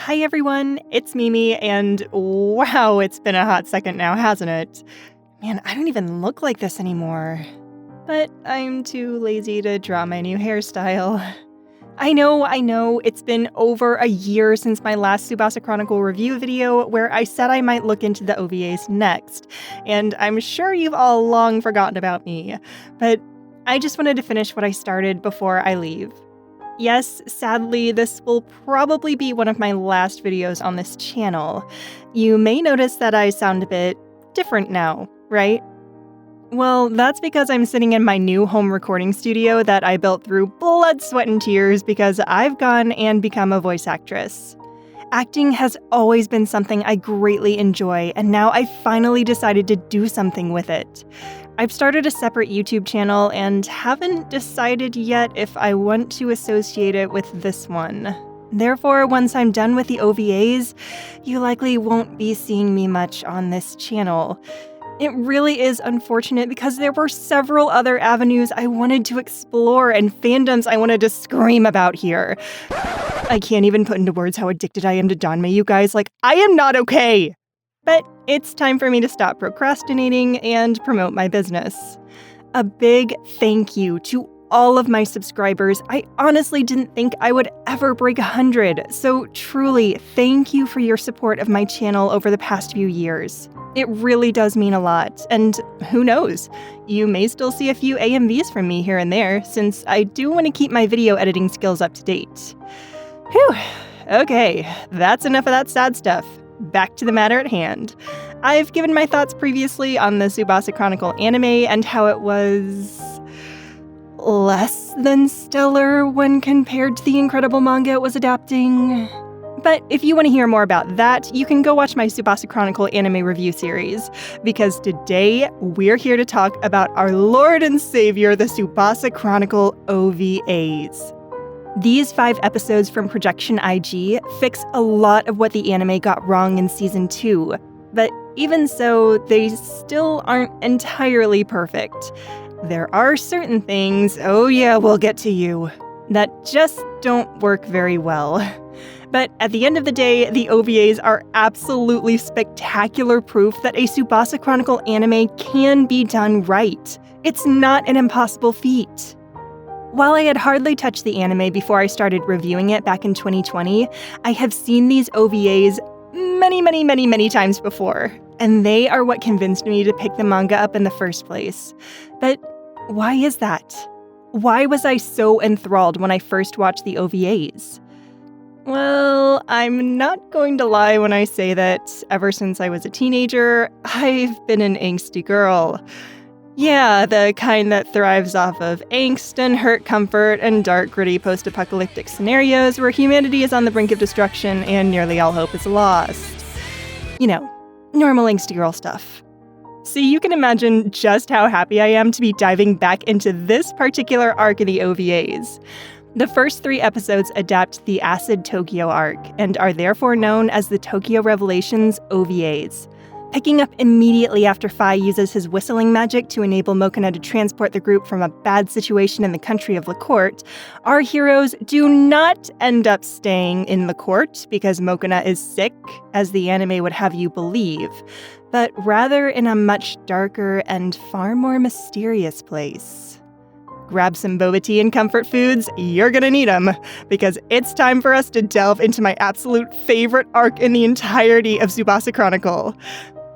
Hi everyone, it's Mimi, and wow, it's been a hot second now, hasn't it? Man, I don't even look like this anymore. But I'm too lazy to draw my new hairstyle. I know, it's been over a year since my last Tsubasa Chronicle review video where I said I might look into the OVAs next, and I'm sure you've all long forgotten about me. But I just wanted to finish what I started before I leave. Yes, sadly, this will probably be one of my last videos on this channel. You may notice that I sound a bit different now, right? Well, that's because I'm sitting in my new home recording studio that I built through blood, sweat, and tears because I've gone and become a voice actress. Acting has always been something I greatly enjoy, and now I finally decided to do something with it. I've started a separate YouTube channel and haven't decided yet if I want to associate it with this one. Therefore, once I'm done with the OVAs, you likely won't be seeing me much on this channel. It really is unfortunate because there were several other avenues I wanted to explore and fandoms I wanted to scream about here. I can't even put into words how addicted I am to Danmei, you guys. I am not okay! But it's time for me to stop procrastinating and promote my business. A big thank you to all of my subscribers. I honestly didn't think I would ever break 100, so truly, thank you for your support of my channel over the past few years. It really does mean a lot, and who knows, you may still see a few AMVs from me here and there, since I do want to keep my video editing skills up to date. Whew, okay, that's enough of that sad stuff. Back to the matter at hand. I've given my thoughts previously on the Tsubasa Chronicle anime and how it was less than stellar when compared to the incredible manga it was adapting. But if you want to hear more about that, you can go watch my Tsubasa Chronicle anime review series, because today we're here to talk about our Lord and Savior, the Tsubasa Chronicle OVAs. These 5 episodes from Projection IG fix a lot of what the anime got wrong in Season 2, but even so, they still aren't entirely perfect. There are certain things, oh yeah, we'll get to you, that just don't work very well. But at the end of the day, the OVAs are absolutely spectacular proof that a Tsubasa Chronicle anime can be done right. It's not an impossible feat. While I had hardly touched the anime before I started reviewing it back in 2020, I have seen these OVAs many times before, and they are what convinced me to pick the manga up in the first place. But why is that? Why was I so enthralled when I first watched the OVAs? Well, I'm not going to lie when I say that ever since I was a teenager, I've been an angsty girl. Yeah, the kind that thrives off of angst and hurt comfort and dark, gritty post-apocalyptic scenarios where humanity is on the brink of destruction and nearly all hope is lost. You know, normal angsty girl stuff. So you can imagine just how happy I am to be diving back into this particular arc of the OVAs. The first 3 episodes adapt the Acid Tokyo arc and are therefore known as the Tokyo Revelations OVAs. Picking up immediately after Phi uses his whistling magic to enable Mokona to transport the group from a bad situation in the country of LaCourte, our heroes do not end up staying in LaCourte because Mokona is sick, as the anime would have you believe, but rather in a much darker and far more mysterious place. Grab some boba tea and comfort foods, you're gonna need them, because it's time for us to delve into my absolute favorite arc in the entirety of Tsubasa Chronicle.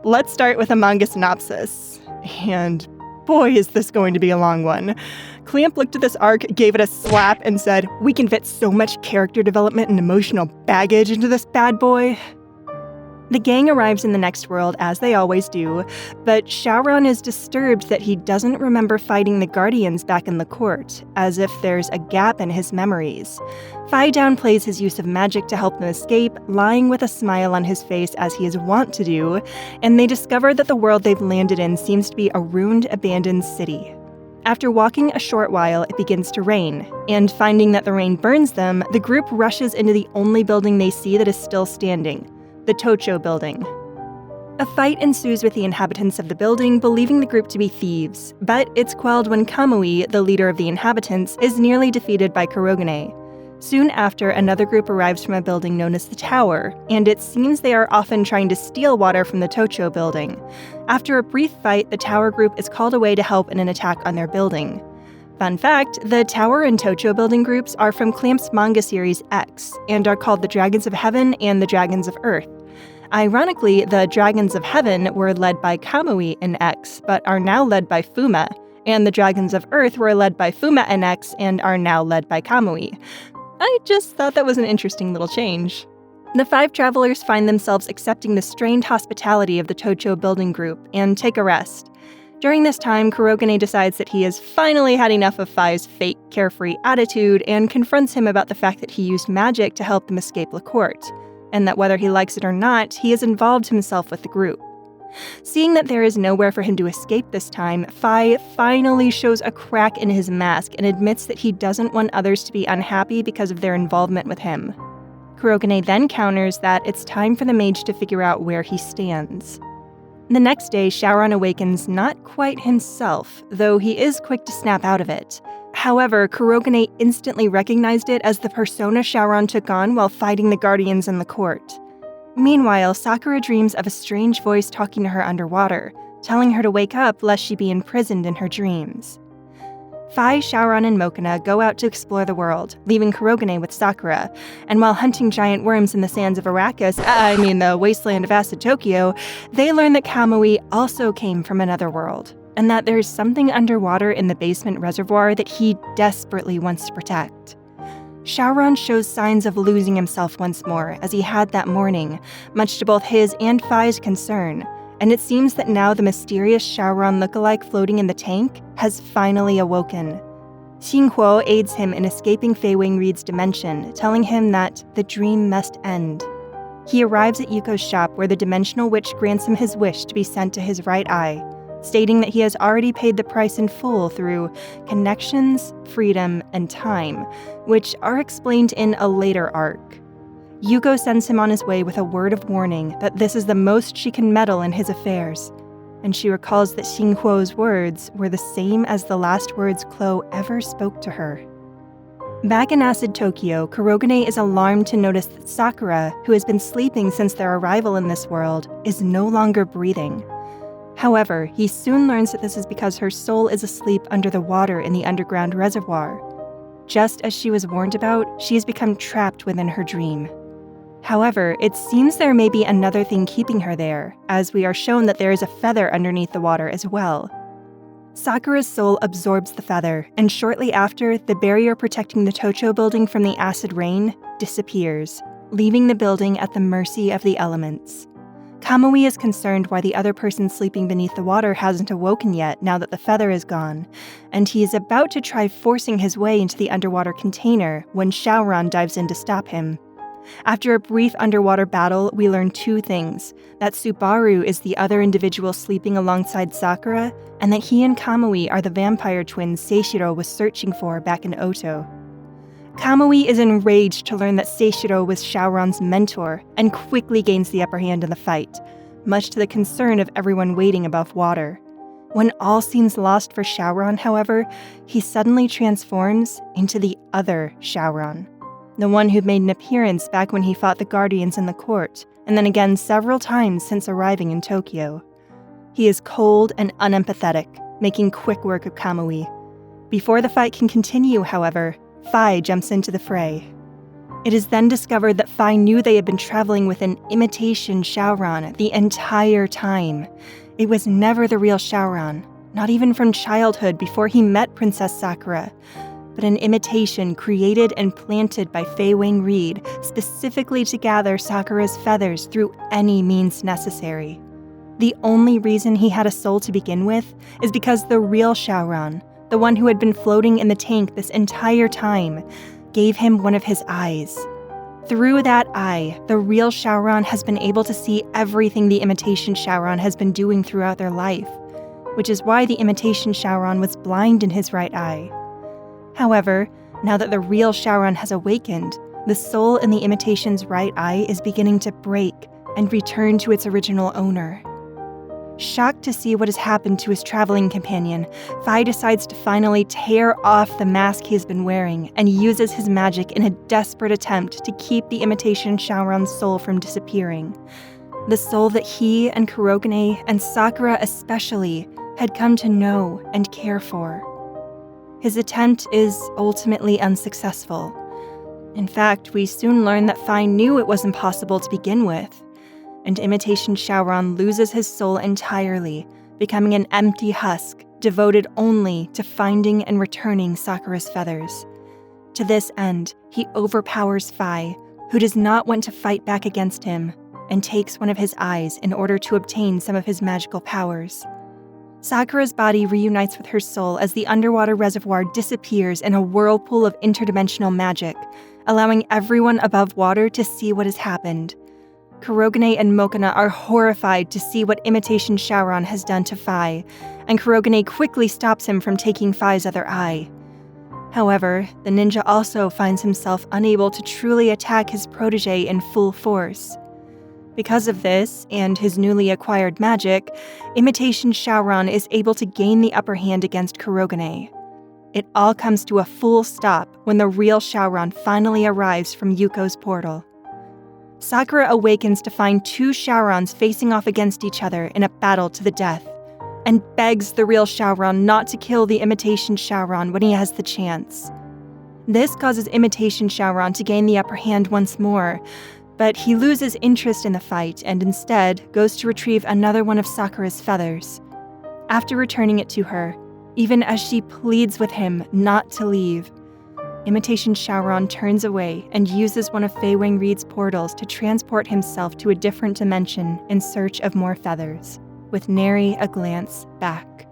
Let's start with a manga synopsis. And boy, is this going to be a long one. Clamp looked at this arc, gave it a slap, and said, "We can fit so much character development and emotional baggage into this bad boy." The gang arrives in the next world, as they always do, but Shaoran is disturbed that he doesn't remember fighting the Guardians back in LaCourte, as if there's a gap in his memories. Phi downplays his use of magic to help them escape, lying with a smile on his face as he is wont to do, and they discover that the world they've landed in seems to be a ruined, abandoned city. After walking a short while, it begins to rain, and finding that the rain burns them, the group rushes into the only building they see that is still standing, the Tocho building. A fight ensues with the inhabitants of the building, believing the group to be thieves, but it's quelled when Kamui, the leader of the inhabitants, is nearly defeated by Kurogane. Soon after, another group arrives from a building known as the Tower, and it seems they are often trying to steal water from the Tocho building. After a brief fight, the Tower group is called away to help in an attack on their building. Fun fact, the Tower and Tocho building groups are from Clamp's manga series X, and are called the Dragons of Heaven and the Dragons of Earth. Ironically, the Dragons of Heaven were led by Kamui in X, but are now led by Fuma, and the Dragons of Earth were led by Fuma in X and are now led by Kamui. I just thought that was an interesting little change. The 5 travelers find themselves accepting the strained hospitality of the Tocho building group and take a rest. During this time, Kurogane decides that he has finally had enough of Fai's fake, carefree attitude and confronts him about the fact that he used magic to help them escape La Court, and that whether he likes it or not, he has involved himself with the group. Seeing that there is nowhere for him to escape this time, Fai finally shows a crack in his mask and admits that he doesn't want others to be unhappy because of their involvement with him. Kurogane then counters that it's time for the mage to figure out where he stands. The next day, Shaoran awakens not quite himself, though he is quick to snap out of it. However, Kurogane instantly recognized it as the persona Shaoran took on while fighting the guardians in the court. Meanwhile, Sakura dreams of a strange voice talking to her underwater, telling her to wake up lest she be imprisoned in her dreams. Fai, Shaoran, and Mokona go out to explore the world, leaving Kurogane with Sakura, and while hunting giant worms in the sands of the wasteland of Acid Tokyo, they learn that Kamui also came from another world, and that there's something underwater in the basement reservoir that he desperately wants to protect. Shaoran shows signs of losing himself once more, as he had that morning, much to both his and Fai's concern, and it seems that now the mysterious Shaoran lookalike floating in the tank has finally awoken. Xinghuo aids him in escaping Fei Wingreed's dimension, telling him that the dream must end. He arrives at Yuko's shop where the dimensional witch grants him his wish to be sent to his right eye, stating that he has already paid the price in full through connections, freedom, and time, which are explained in a later arc. Yuko sends him on his way with a word of warning that this is the most she can meddle in his affairs, and she recalls that Xinghuo's words were the same as the last words Chloe ever spoke to her. Back in Acid Tokyo, Kurogane is alarmed to notice that Sakura, who has been sleeping since their arrival in this world, is no longer breathing. However, he soon learns that this is because her soul is asleep under the water in the underground reservoir. Just as she was warned about, she has become trapped within her dream. However, it seems there may be another thing keeping her there, as we are shown that there is a feather underneath the water as well. Sakura's soul absorbs the feather, and shortly after, the barrier protecting the Tocho building from the acid rain disappears, leaving the building at the mercy of the elements. Kamui is concerned why the other person sleeping beneath the water hasn't awoken yet now that the feather is gone, and he is about to try forcing his way into the underwater container when Shaoran dives in to stop him. After a brief underwater battle, we learn 2 things: that Subaru is the other individual sleeping alongside Sakura, and that he and Kamui are the vampire twins Seishiro was searching for back in Oto. Kamui is enraged to learn that Seishiro was Shaoran's mentor and quickly gains the upper hand in the fight, much to the concern of everyone waiting above water. When all seems lost for Shaoran, however, he suddenly transforms into the other Shaoran, the one who made an appearance back when he fought the guardians in the court, and then again several times since arriving in Tokyo. He is cold and unempathetic, making quick work of Kamui. Before the fight can continue, however, Fai jumps into the fray. It is then discovered that Fai knew they had been traveling with an imitation Shaoran the entire time. It was never the real Shaoran, not even from childhood before he met Princess Sakura, but an imitation created and planted by Fei Wingreed specifically to gather Sakura's feathers through any means necessary. The only reason he had a soul to begin with is because the real Shaoran, the one who had been floating in the tank this entire time, gave him one of his eyes. Through that eye, the real Shaoran has been able to see everything the imitation Shaoran has been doing throughout their life, which is why the imitation Shaoran was blind in his right eye. However, now that the real Shaoran has awakened, the soul in the imitation's right eye is beginning to break and return to its original owner. Shocked to see what has happened to his traveling companion, Phi decides to finally tear off the mask he has been wearing and uses his magic in a desperate attempt to keep the imitation Shaoran's soul from disappearing. The soul that he and Kurogane, and Sakura especially, had come to know and care for. His attempt is ultimately unsuccessful. In fact, we soon learn that Phi knew it was impossible to begin with, and imitation Shaoran loses his soul entirely, becoming an empty husk devoted only to finding and returning Sakura's feathers. To this end, he overpowers Phi, who does not want to fight back against him, and takes one of his eyes in order to obtain some of his magical powers. Sakura's body reunites with her soul as the underwater reservoir disappears in a whirlpool of interdimensional magic, allowing everyone above water to see what has happened. Kurogane and Mokona are horrified to see what imitation Shaoran has done to Phi, and Kurogane quickly stops him from taking Phi's other eye. However, the ninja also finds himself unable to truly attack his protege in full force. Because of this, and his newly acquired magic, imitation Shaoran is able to gain the upper hand against Kurogane. It all comes to a full stop when the real Shaoran finally arrives from Yuko's portal. Sakura awakens to find two Shaorans facing off against each other in a battle to the death, and begs the real Shaoran not to kill the imitation Shaoran when he has the chance. This causes imitation Shaoran to gain the upper hand once more, but he loses interest in the fight and instead goes to retrieve another one of Sakura's feathers. After returning it to her, even as she pleads with him not to leave, imitation Shaoran turns away and uses one of Fei Wing Reed's portals to transport himself to a different dimension in search of more feathers, with nary a glance back.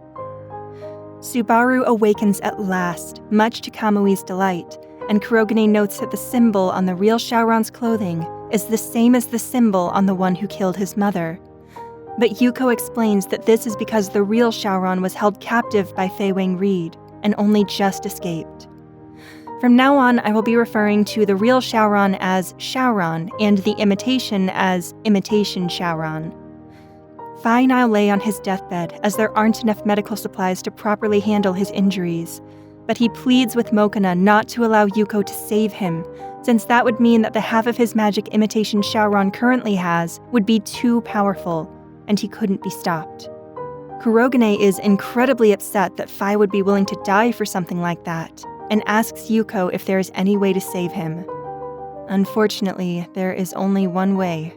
Subaru awakens at last, much to Kamui's delight, and Kurogane notes that the symbol on the real Shaoran's clothing is the same as the symbol on the one who killed his mother. But Yuko explains that this is because the real Shaoran was held captive by Fei Wing Reed and only just escaped. From now on, I will be referring to the real Shaoran as Shaoran and the imitation as imitation Shaoran. Phi now lay on his deathbed as there aren't enough medical supplies to properly handle his injuries, but he pleads with Mokona not to allow Yuko to save him, since that would mean that the half of his magic imitation Shaoran currently has would be too powerful, and he couldn't be stopped. Kurogane is incredibly upset that Phi would be willing to die for something like that, and asks Yuko if there is any way to save him. Unfortunately, there is only one way.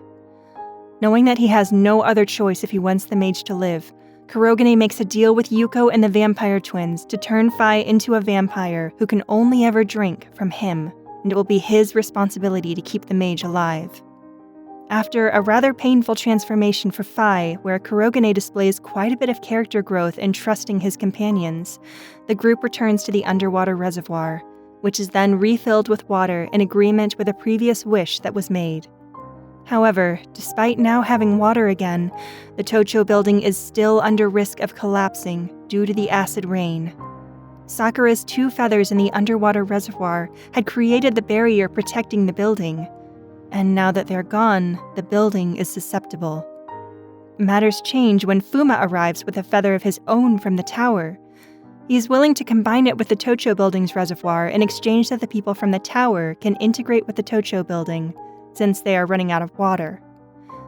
Knowing that he has no other choice if he wants the mage to live, Kurogane makes a deal with Yuko and the vampire twins to turn Phi into a vampire who can only ever drink from him, and it will be his responsibility to keep the mage alive. After a rather painful transformation for Phi, where Kurogane displays quite a bit of character growth in trusting his companions, the group returns to the underwater reservoir, which is then refilled with water in agreement with a previous wish that was made. However, despite now having water again, the Tocho building is still under risk of collapsing due to the acid rain. Sakura's two feathers in the underwater reservoir had created the barrier protecting the building, and now that they're gone, the building is susceptible. Matters change when Fuma arrives with a feather of his own from the tower. He is willing to combine it with the Tocho building's reservoir in exchange that the people from the tower can integrate with the Tocho building, since they are running out of water.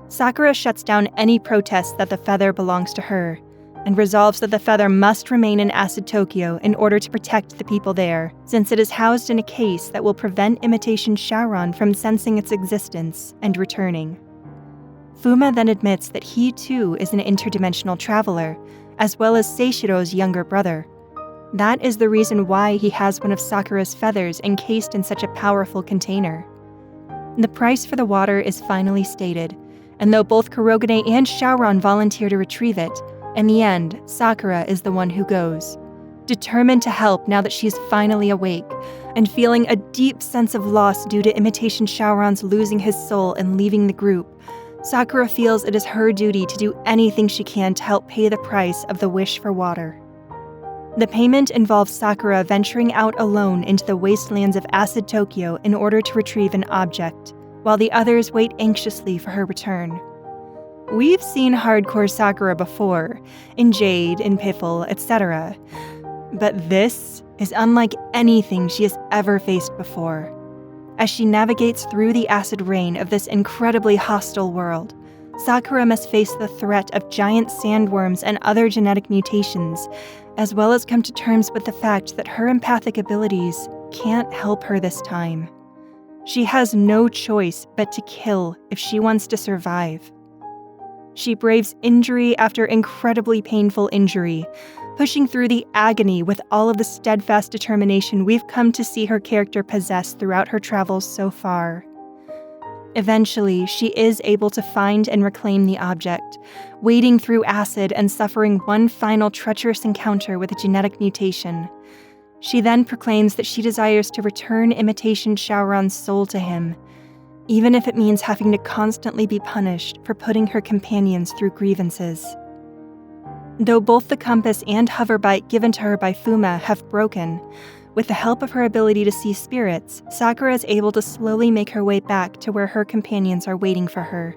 Sakura shuts down any protest that the feather belongs to her, and resolves that the feather must remain in Acid Tokyo in order to protect the people there, since it is housed in a case that will prevent imitation Shaoran from sensing its existence and returning. Fuma then admits that he too is an interdimensional traveler, as well as Seishiro's younger brother. That is the reason why he has one of Sakura's feathers encased in such a powerful container. The price for the water is finally stated, and though both Kurogane and Shaoran volunteer to retrieve it, in the end, Sakura is the one who goes, determined to help now that she is finally awake, and feeling a deep sense of loss due to imitation Shaoran's losing his soul and leaving the group. Sakura feels it is her duty to do anything she can to help pay the price of the wish for water. The payment involves Sakura venturing out alone into the wastelands of Acid Tokyo in order to retrieve an object, while the others wait anxiously for her return. We've seen hardcore Sakura before, in Jade, in Piffle, etc. But this is unlike anything she has ever faced before. As she navigates through the acid rain of this incredibly hostile world, Sakura must face the threat of giant sandworms and other genetic mutations, as well as come to terms with the fact that her empathic abilities can't help her this time. She has no choice but to kill if she wants to survive. She braves injury after incredibly painful injury, pushing through the agony with all of the steadfast determination we've come to see her character possess throughout her travels so far. Eventually, she is able to find and reclaim the object, wading through acid and suffering one final treacherous encounter with a genetic mutation. She then proclaims that she desires to return Imitation Shaoran's soul to him, even if it means having to constantly be punished for putting her companions through grievances. Though both the compass and hoverbike given to her by Fuma have broken, with the help of her ability to see spirits, Sakura is able to slowly make her way back to where her companions are waiting for her.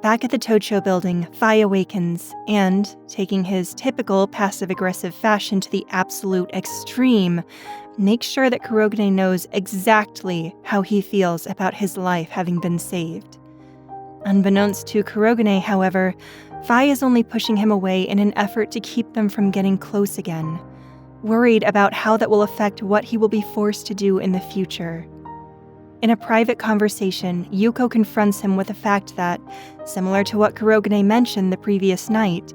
Back at the Tocho building, Fai awakens and, taking his typical passive-aggressive fashion to the absolute extreme, makes sure that Kurogane knows exactly how he feels about his life having been saved. Unbeknownst to Kurogane, however, Fai is only pushing him away in an effort to keep them from getting close again, worried about how that will affect what he will be forced to do in the future. In a private conversation, Yuko confronts him with the fact that, similar to what Kurogane mentioned the previous night,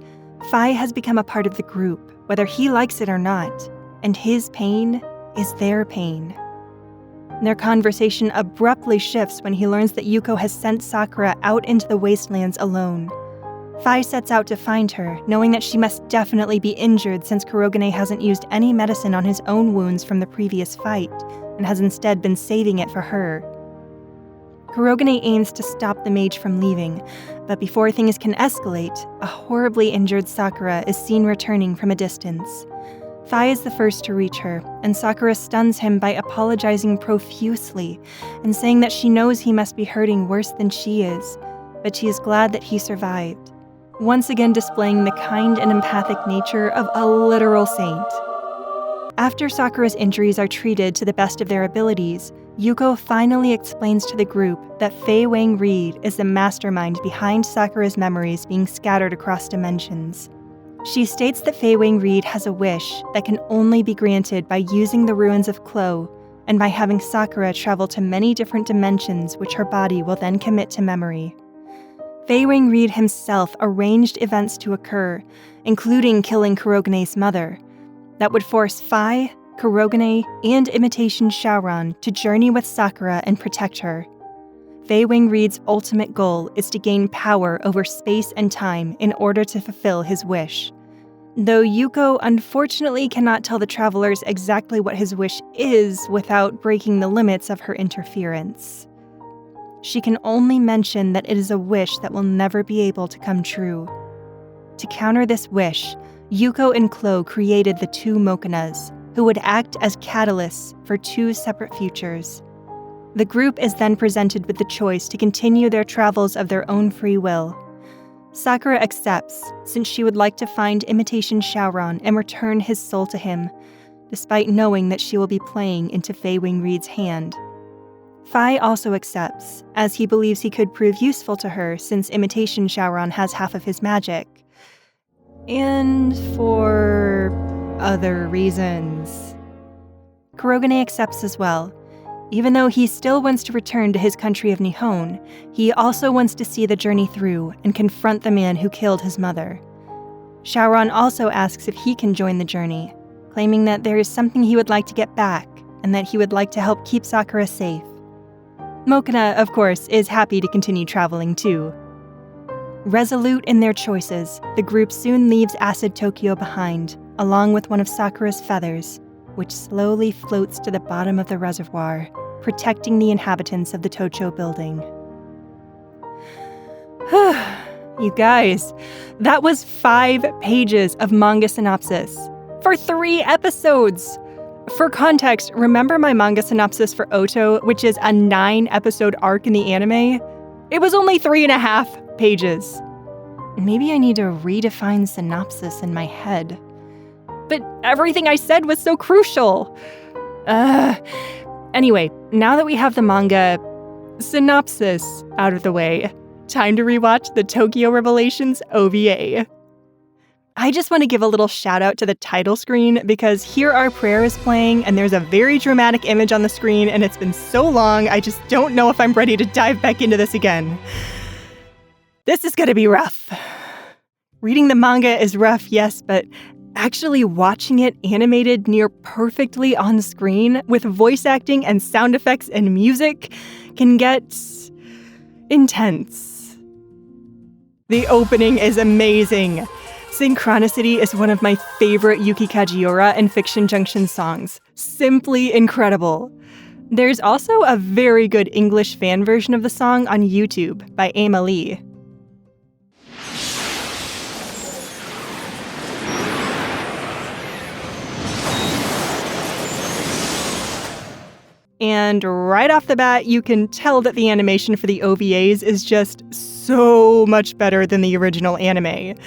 Fai has become a part of the group, whether he likes it or not, and his pain is their pain. Their conversation abruptly shifts when he learns that Yuko has sent Sakura out into the wastelands alone. Fai sets out to find her, knowing that she must definitely be injured since Kurogane hasn't used any medicine on his own wounds from the previous fight, and has instead been saving it for her. Kurogane aims to stop the mage from leaving, but before things can escalate, a horribly injured Sakura is seen returning from a distance. Fai is the first to reach her, and Sakura stuns him by apologizing profusely and saying that she knows he must be hurting worse than she is, but she is glad that he survived, once again displaying the kind and empathic nature of a literal saint. After Sakura's injuries are treated to the best of their abilities, Yuko finally explains to the group that Fei Wang Reed is the mastermind behind Sakura's memories being scattered across dimensions. She states that Fei Wang Reed has a wish that can only be granted by using the ruins of Clo and by having Sakura travel to many different dimensions which her body will then commit to memory. Fei Wang Reed himself arranged events to occur, including killing Kurogane's mother, that would force Fai, Kurogane, and Imitation Shaoran to journey with Sakura and protect her. Fei Wang Reed's ultimate goal is to gain power over space and time in order to fulfill his wish. Though Yuko unfortunately cannot tell the travelers exactly what his wish is without breaking the limits of her interference. She can only mention that it is a wish that will never be able to come true. To counter this wish, Yuko and Clo created the two Mokanas, who would act as catalysts for two separate futures. The group is then presented with the choice to continue their travels of their own free will. Sakura accepts, since she would like to find Imitation Shaoran and return his soul to him, despite knowing that she will be playing into Fei Wang Reed's hand. Fai also accepts, as he believes he could prove useful to her since Imitation Shaoran has half of his magic. And for other reasons. Kurogane accepts as well. Even though he still wants to return to his country of Nihon, he also wants to see the journey through and confront the man who killed his mother. Shaoran also asks if he can join the journey, claiming that there is something he would like to get back and that he would like to help keep Sakura safe. Mokana, of course, is happy to continue traveling too. Resolute in their choices, the group soon leaves Acid Tokyo behind, along with one of Sakura's feathers, which slowly floats to the bottom of the reservoir, protecting the inhabitants of the Tocho building. You guys, that was 5 pages of manga synopsis for 3 episodes. For context, remember my manga synopsis for Oto, which is a 9-episode arc in the anime? It was only 3.5 pages. Maybe I need to redefine synopsis in my head. But everything I said was so crucial. Anyway, now that we have the manga synopsis out of the way, time to rewatch the Tokyo Revelations OVA. I just want to give a little shout out to the title screen because Hear Our Prayer is playing and there's a very dramatic image on the screen and it's been so long I just don't know if I'm ready to dive back into this again. This is gonna be rough. Reading the manga is rough, yes, but actually watching it animated near perfectly on screen with voice acting and sound effects and music can get intense. The opening is amazing. Synchronicity is one of my favorite Yuki Kajiura and Fiction Junction songs. Simply incredible. There's also a very good English fan version of the song on YouTube by Ama Lee. And right off the bat, you can tell that the animation for the OVAs is just so much better than the original anime.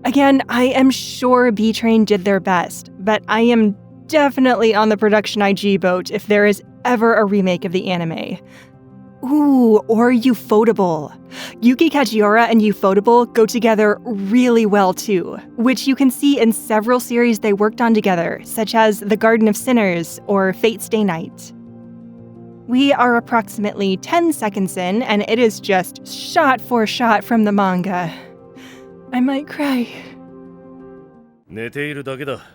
Again, I am sure B-Train did their best, but I am definitely on the production IG boat if there is ever a remake of the anime. Ooh, or Ufotable. Yuki Kajiura and Ufotable go together really well too, which you can see in several series they worked on together, such as The Garden of Sinners or Fate Stay Night. We are approximately 10 seconds in, and it is just shot for shot from the manga. I might cry. 寝ているだけだ。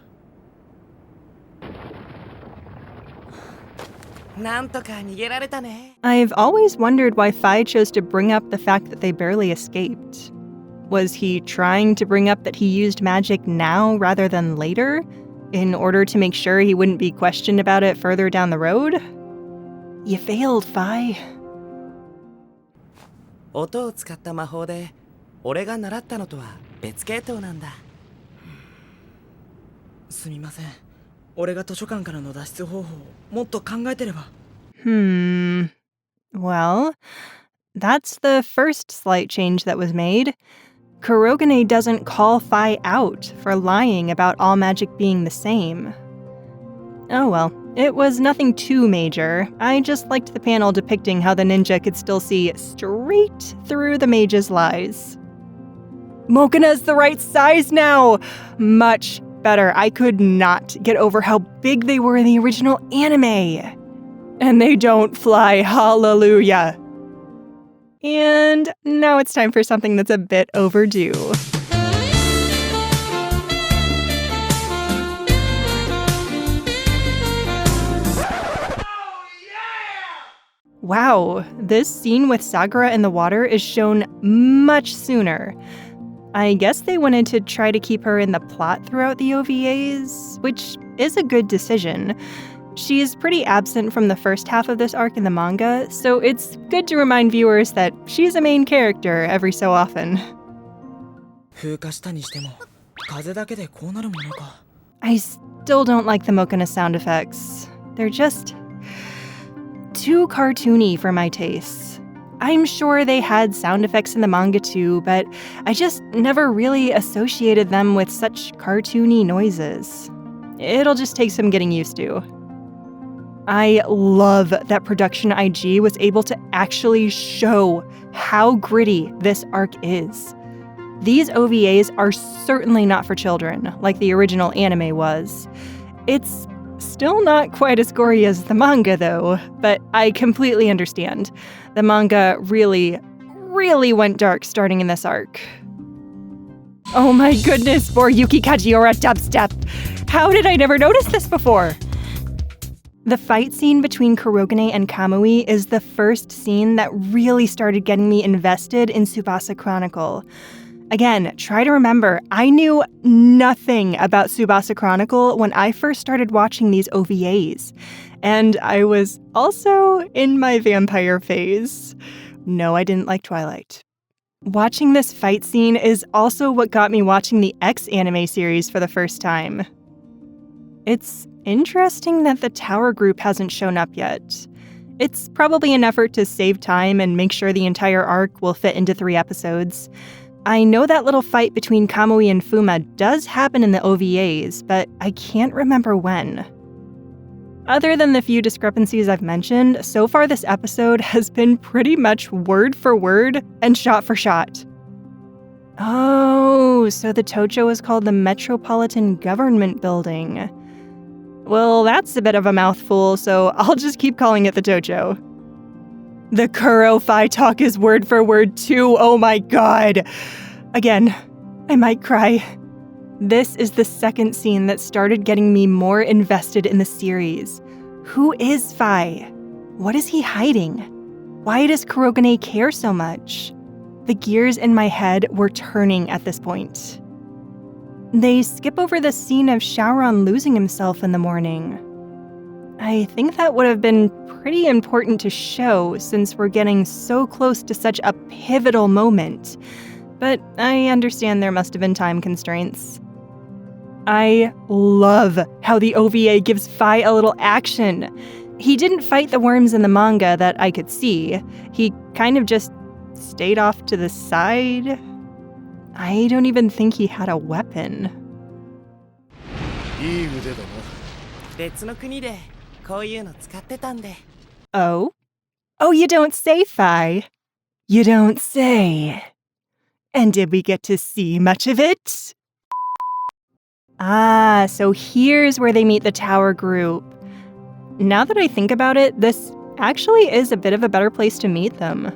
なんとか逃げられたね。 I've always wondered why Fai chose to bring up the fact that they barely escaped. Was he trying to bring up that he used magic now rather than later, in order to make sure he wouldn't be questioned about it further down the road? You failed, Fai. 音を使った魔法で俺が習ったのとは別系統なんだ。すみません。俺が図書館からの脱出方法をもっと考えてれば。Well, that's the first slight change that was made. Kurogane doesn't call Fai out for lying about all magic being the same. Oh well, it was nothing too major. I just liked the panel depicting how the ninja could still see straight through the mage's lies. Mokina's the right size now! Much better. I could not get over how big they were in the original anime. And they don't fly, hallelujah. And now it's time for something that's a bit overdue. Wow, this scene with Sakura in the water is shown much sooner. I guess they wanted to try to keep her in the plot throughout the OVAs, which is a good decision. She's pretty absent from the first half of this arc in the manga, so it's good to remind viewers that she's a main character every so often. 風化したにしても風だけでこうなるものか。 I still don't like the Mokina sound effects. They're just too cartoony for my tastes. I'm sure they had sound effects in the manga too, but I just never really associated them with such cartoony noises. It'll just take some getting used to. I love that Production IG was able to actually show how gritty this arc is. These OVAs are certainly not for children, like the original anime was. It's still not quite as gory as the manga, though, but I completely understand. The manga really went dark starting in this arc. Oh my goodness, more Yuki Kajiura dubstep! How did I never notice this before? The fight scene between Kurogane and Kamui is the first scene that really started getting me invested in Tsubasa Chronicle. Again, try to remember, I knew nothing about Tsubasa Chronicle when I first started watching these OVAs. And I was also in my vampire phase. No, I didn't like Twilight. Watching this fight scene is also what got me watching the X anime series for the first time. It's interesting that the Tower group hasn't shown up yet. It's probably an effort to save time and make sure the entire arc will fit into 3 episodes. I know that little fight between Kamui and Fuma does happen in the OVAs, but I can't remember when. Other than the few discrepancies I've mentioned, so far this episode has been pretty much word for word and shot for shot. Oh, so the Tocho is called the Metropolitan Government Building. Well, that's a bit of a mouthful, so I'll just keep calling it the Tocho. The Kuro-Fi talk is word for word too, oh my god! Again, I might cry. This is the second scene that started getting me more invested in the series. Who is Fi? What is he hiding? Why does Kurogane care so much? The gears in my head were turning at this point. They skip over the scene of Shaoran losing himself in the morning. I think that would have been pretty important to show since we're getting so close to such a pivotal moment, but I understand there must have been time constraints. I love how the OVA gives Fi a little action. He didn't fight the worms in the manga that I could see. He kind of just stayed off to the side. I don't even think he had a weapon. いい腕だな。別の国でこういうの使ってたんで。 Oh? Oh, you don't say, Fi. You don't say. And did we get to see much of it? Ah, so here's where they meet the tower group. Now that I think about it, this actually is a bit of a better place to meet them,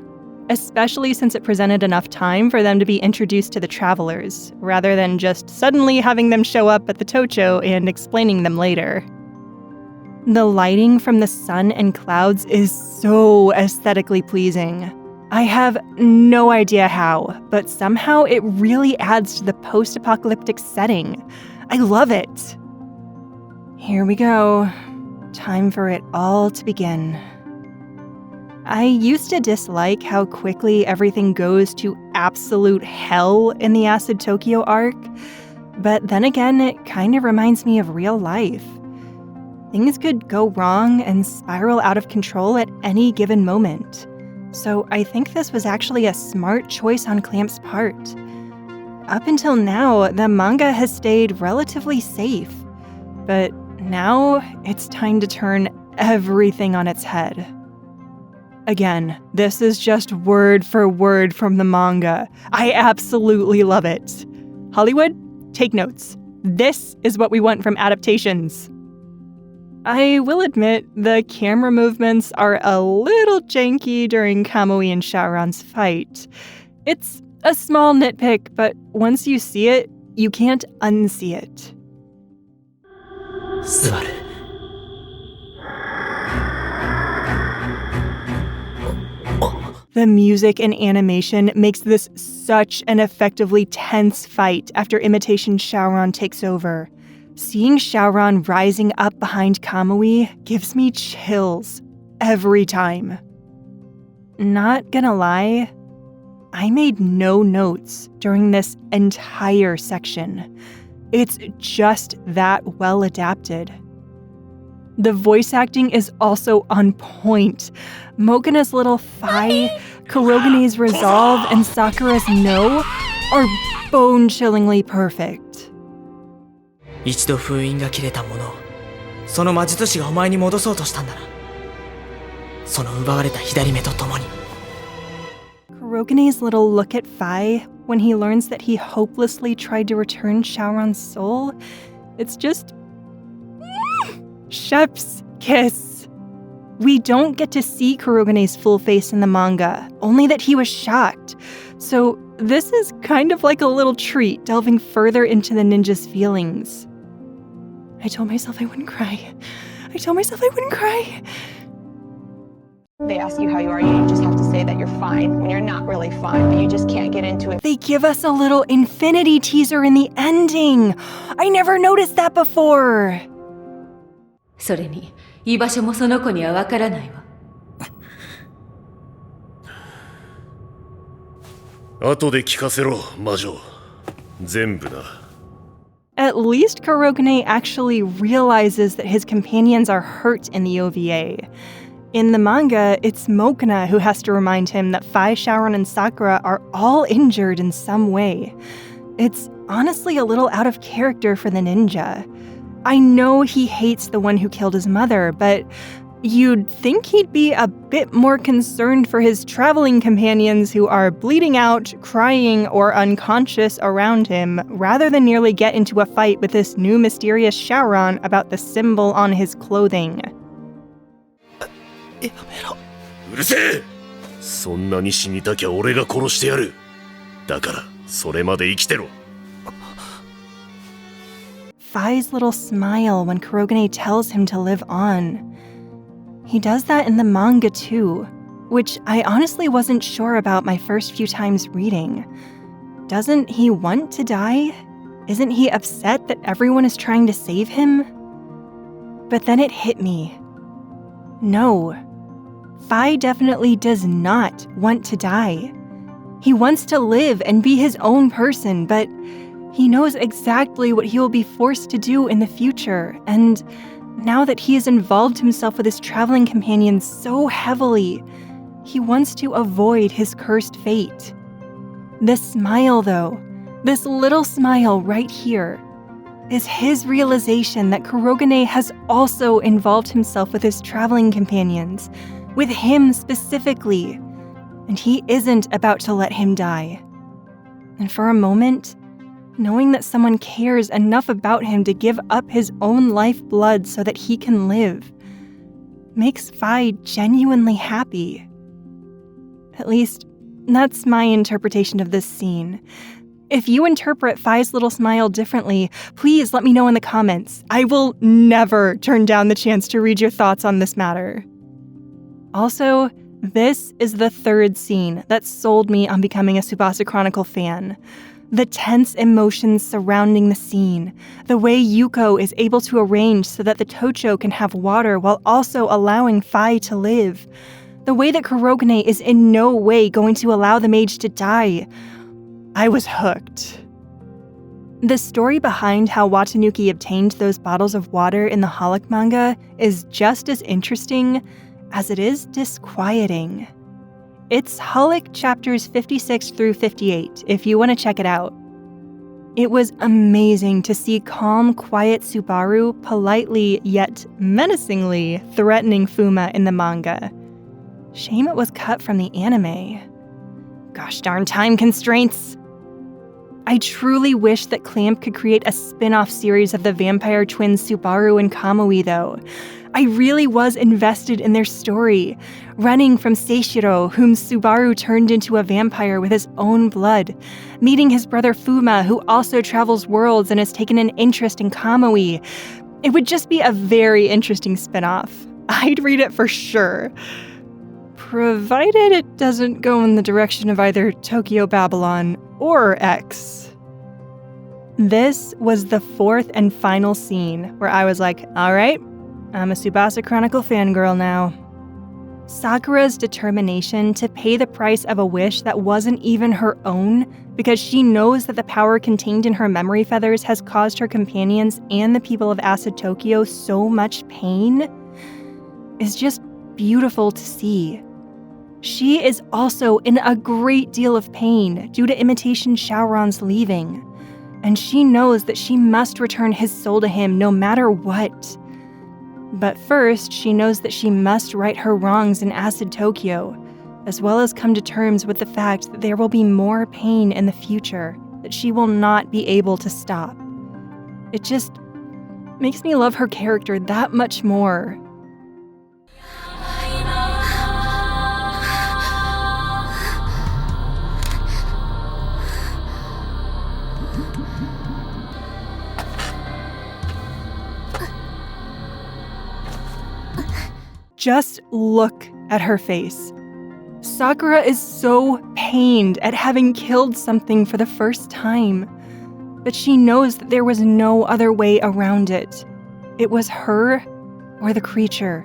especially since it presented enough time for them to be introduced to the travelers, rather than just suddenly having them show up at the Tocho and explaining them later. The lighting from the sun and clouds is so aesthetically pleasing. I have no idea how, but somehow it really adds to the post-apocalyptic setting. I love it. Here we go. Time for it all to begin. I used to dislike how quickly everything goes to absolute hell in the Acid Tokyo arc, but then again, it kind of reminds me of real life. Things could go wrong and spiral out of control at any given moment. So I think this was actually a smart choice on Clamp's part. Up until now, the manga has stayed relatively safe, but now it's time to turn everything on its head. Again, this is just word for word from the manga. I absolutely love it. Hollywood, take notes. This is what we want from adaptations. I will admit, the camera movements are a little janky during Kamui and Shaoran's fight. It's a small nitpick, but once you see it, you can't unsee it. 座る。 The music and animation makes this such an effectively tense fight after Imitation Shaoran takes over. Seeing Shaoran rising up behind Kamui gives me chills every time. Not gonna lie, I made no notes during this entire section. It's just that well adapted. The voice acting is also on point. Mokuna's little Fi, Kurogane's resolve, and Sakura's no are bone-chillingly perfect. 一度封印が切れたものをその魔術師がお前に戻そうとしたんだな。その奪われた左目と共に。 Kurogane's little look at Fi when he learns that he hopelessly tried to return Shaoran's soul, it's just... chef's kiss. We don't get to see Kurogane's full face in the manga, only that he was shocked. So this is kind of like a little treat, delving further into the ninja's feelings. I told myself I wouldn't cry. They ask you how you are, you just have to say that you're fine when you're not really fine, but you just can't get into it. They give us a little infinity teaser in the ending. I never noticed that before. それに居場所もその子にはわからないわ。後で聞かせろ、魔女。全部だ。 At least Kurogane actually realizes that his companions are hurt in the OVA. In the manga, it's Mokuna who has to remind him that Fai, Shaoran, and Sakura are all injured in some way. It's honestly a little out of character for the ninja. I know he hates the one who killed his mother, but you'd think he'd be a bit more concerned for his traveling companions who are bleeding out, crying, or unconscious around him, rather than nearly get into a fight with this new mysterious Shaoran about the symbol on his clothing. うるせえ。そんなに死にたきゃ俺が殺してやる。だからそれまで生きてろ。Fai's little smile when Kurogane tells him to live on. He does that in the manga too, which I honestly wasn't sure about my first few times reading. Doesn't he want to die? Isn't he upset that everyone is trying to save him? But then it hit me. No. Fai definitely does not want to die. He wants to live and be his own person, but he knows exactly what he will be forced to do in the future, and now that he has involved himself with his traveling companions so heavily, he wants to avoid his cursed fate. This smile, though, this little smile right here, is his realization that Kurogane has also involved himself with his traveling companions, with him specifically, and he isn't about to let him die. And for a moment, knowing that someone cares enough about him to give up his own lifeblood so that he can live, makes Fai genuinely happy. At least, that's my interpretation of this scene. If you interpret Fai's little smile differently, please let me know in the comments. I will never turn down the chance to read your thoughts on this matter. Also, this is the third scene that sold me on becoming a Tsubasa Chronicle fan. The tense emotions surrounding the scene, the way Yuko is able to arrange so that the Tocho can have water while also allowing Fai to live, the way that Kurogane is in no way going to allow the mage to die. I was hooked. The story behind how Watanuki obtained those bottles of water in the Holic manga is just as interesting as it is disquieting. It's Holic chapters 56 through 58, if you want to check it out. It was amazing to see calm, quiet Subaru politely yet menacingly threatening Fuma in the manga. Shame it was cut from the anime. Gosh darn time constraints. I truly wish that Clamp could create a spin-off series of the vampire twins Subaru and Kamui, though. I really was invested in their story, running from Seishiro, whom Subaru turned into a vampire with his own blood, meeting his brother Fuma, who also travels worlds and has taken an interest in Kamui. It would just be a very interesting spin-off. I'd read it for sure. Provided it doesn't go in the direction of either Tokyo Babylon or X. This was the fourth and final scene where I was like, all right, I'm a Tsubasa Chronicle fangirl now. Sakura's determination to pay the price of a wish that wasn't even her own because she knows that the power contained in her memory feathers has caused her companions and the people of Acid Tokyo so much pain is just beautiful to see. She is also in a great deal of pain due to Imitation Shaoran's leaving, and she knows that she must return his soul to him no matter what. But first, she knows that she must right her wrongs in Acid Tokyo, as well as come to terms with the fact that there will be more pain in the future that she will not be able to stop. It just makes me love her character that much more. Just look at her face. Sakura is so pained at having killed something for the first time, but she knows that there was no other way around it. It was her or the creature.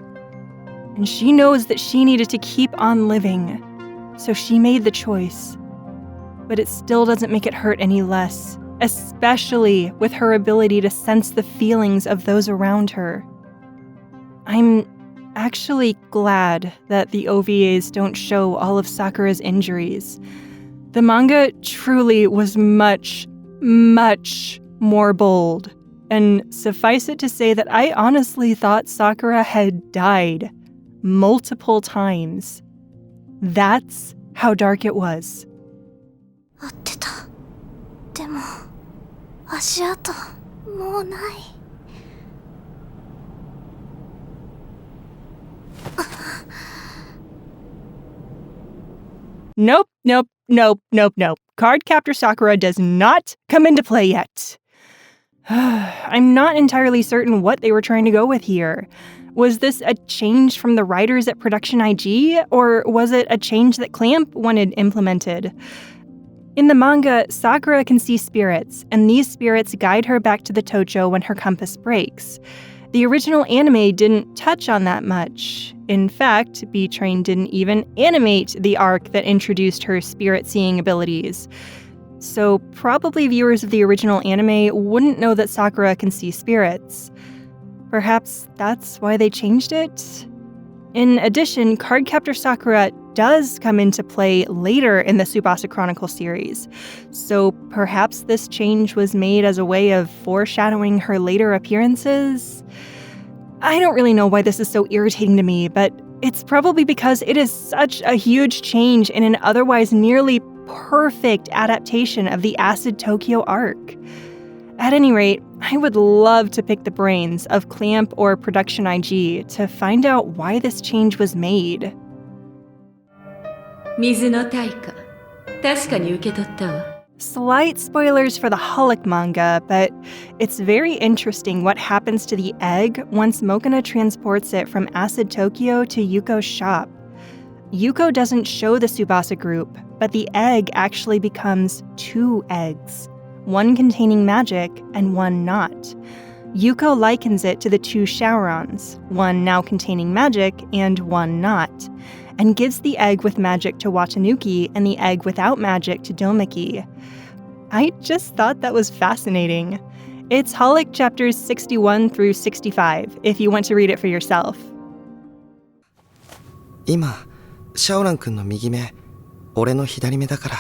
And she knows that she needed to keep on living, so she made the choice. But it still doesn't make it hurt any less, especially with her ability to sense the feelings of those around her. I'm actually glad that the OVAs don't show all of Sakura's injuries. The manga truly was much, much more bold. And suffice it to say that I honestly thought Sakura had died multiple times. That's how dark it was. 合ってた。でも、足跡、もうない。Nope, nope, nope, nope, nope. Cardcaptor Sakura does not come into play yet. I'm not entirely certain what they were trying to go with here. Was this a change from the writers at Production IG, or was it a change that Clamp wanted implemented? In the manga, Sakura can see spirits, and these spirits guide her back to the Tocho when her compass breaks. The original anime didn't touch on that much. In fact, B-Train didn't even animate the arc that introduced her spirit-seeing abilities. So probably viewers of the original anime wouldn't know that Sakura can see spirits. Perhaps that's why they changed it? In addition, Cardcaptor Sakura does come into play later in the Tsubasa Chronicle series, so perhaps this change was made as a way of foreshadowing her later appearances? I don't really know why this is so irritating to me, but it's probably because it is such a huge change in an otherwise nearly perfect adaptation of the Acid Tokyo arc. At any rate, I would love to pick the brains of Clamp or Production IG to find out why this change was made. 水の大火、確かに受け取ったわ。 Slight spoilers for the Holic manga, but it's very interesting what happens to the egg once Mokona transports it from Acid Tokyo to Yuko's shop. Yuko doesn't show the Tsubasa group, but the egg actually becomes 2 eggs, one containing magic and one not. Yuko likens it to the 2 Shaorons, one now containing magic and one not, and gives the egg with magic to Watanuki and the egg without magic to Domiki. I just thought that was fascinating. It's Holic chapters 61 through 65, if you want to read it for yourself. 今、シャオラン君の右目、俺の左目だから。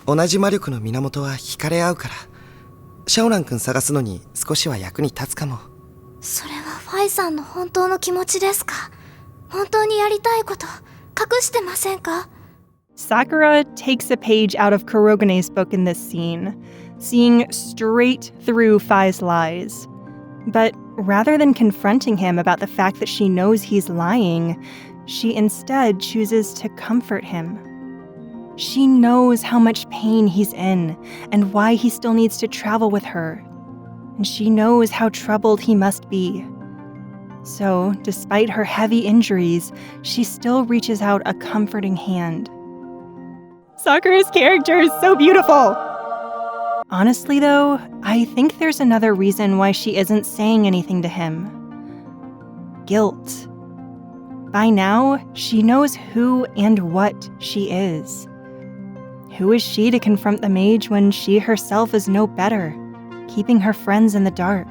同じ魔力の源は惹かれ合うから。シャオラン君探すのに少しは役に立つかも。それはファイさんの本当の気持ちですか？本当にやりたいこと隠してませんか？ Sakura takes a page out of Kurogene's book in this scene, seeing straight through Fai's lies. But rather than confronting him about the fact that she knows he's lying, she instead chooses to comfort him. She knows how much pain he's in and why he still needs to travel with her. And she knows how troubled he must be. So, despite her heavy injuries, she still reaches out a comforting hand. Sakura's character is so beautiful! Honestly, though, I think there's another reason why she isn't saying anything to him. Guilt. By now, she knows who and what she is. Who is she to confront the mage when she herself is no better, keeping her friends in the dark?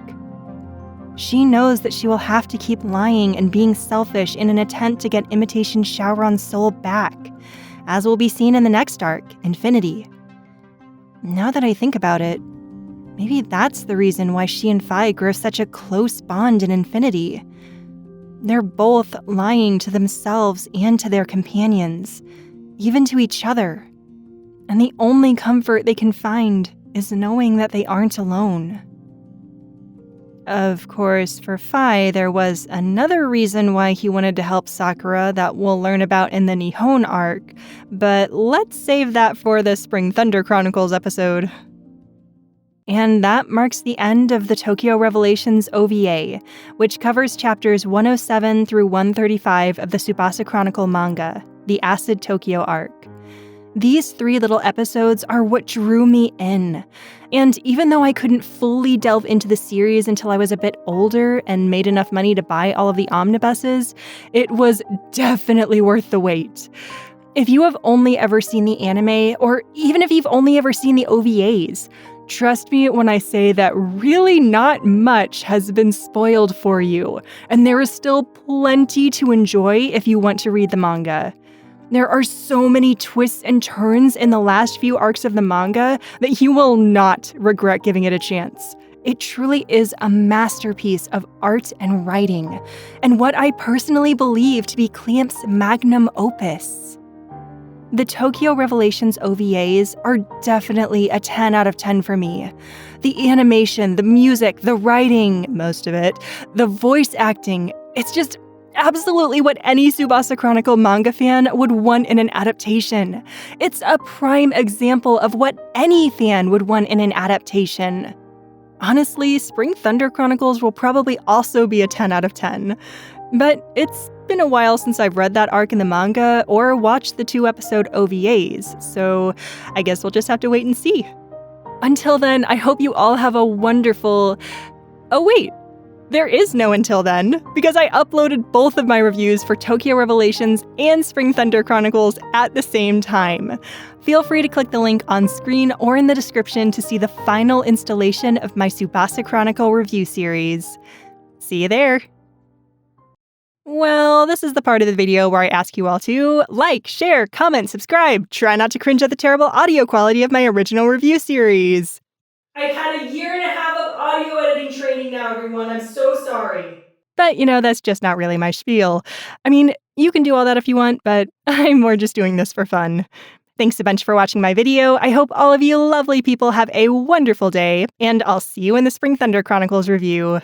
She knows that she will have to keep lying and being selfish in an attempt to get Imitation Shaoran's soul back, as will be seen in the next arc, Infinity. Now that I think about it, maybe that's the reason why she and Fai grow such a close bond in Infinity. They're both lying to themselves and to their companions, even to each other. And the only comfort they can find is knowing that they aren't alone. Of course, for Fai, there was another reason why he wanted to help Sakura that we'll learn about in the Nihon arc, but let's save that for the Spring Thunder Chronicles episode. And that marks the end of the Tokyo Revelations OVA, which covers chapters 107 through 135 of the Tsubasa Chronicle manga, the Acid Tokyo arc. These 3 little episodes are what drew me in. And even though I couldn't fully delve into the series until I was a bit older and made enough money to buy all of the omnibuses, it was definitely worth the wait. If you have only ever seen the anime, or even if you've only ever seen the OVAs, Trust me when I say that really not much has been spoiled for you, and there is still plenty to enjoy if you want to read the manga. There are so many twists and turns in the last few arcs of the manga that you will not regret giving it a chance. It truly is a masterpiece of art and writing, and what I personally believe to be Clamp's magnum opus. The Tokyo Revelations OVAs are definitely a 10 out of 10 for me. The animation, the music, the writing, most of it, the voice acting, it's just absolutely what any Tsubasa Chronicle manga fan would want in an adaptation. It's a prime example of what any fan would want in an adaptation. Honestly, Spring Thunder Chronicles will probably also be a 10 out of 10. But it's been a while since I've read that arc in the manga or watched the 2-episode OVAs, so I guess we'll just have to wait and see. Until then, I hope you all have a wonderful... Oh wait, there is no until then, because I uploaded both of my reviews for Tokyo Revelations and Spring Thunder Chronicles at the same time. Feel free to click the link on screen or in the description to see the final installation of my Tsubasa Chronicle review series. See you there! Well, this is the part of the video where I ask you all to like, share, comment, subscribe. Try not to cringe at the terrible audio quality of my original review series. I've had a year and a half of audio editing training now, everyone. I'm so sorry. But, that's just not really my spiel. I mean, you can do all that if you want, but I'm more just doing this for fun. Thanks a bunch for watching my video. I hope all of you lovely people have a wonderful day, and I'll see you in the Spring Thunder Chronicles review.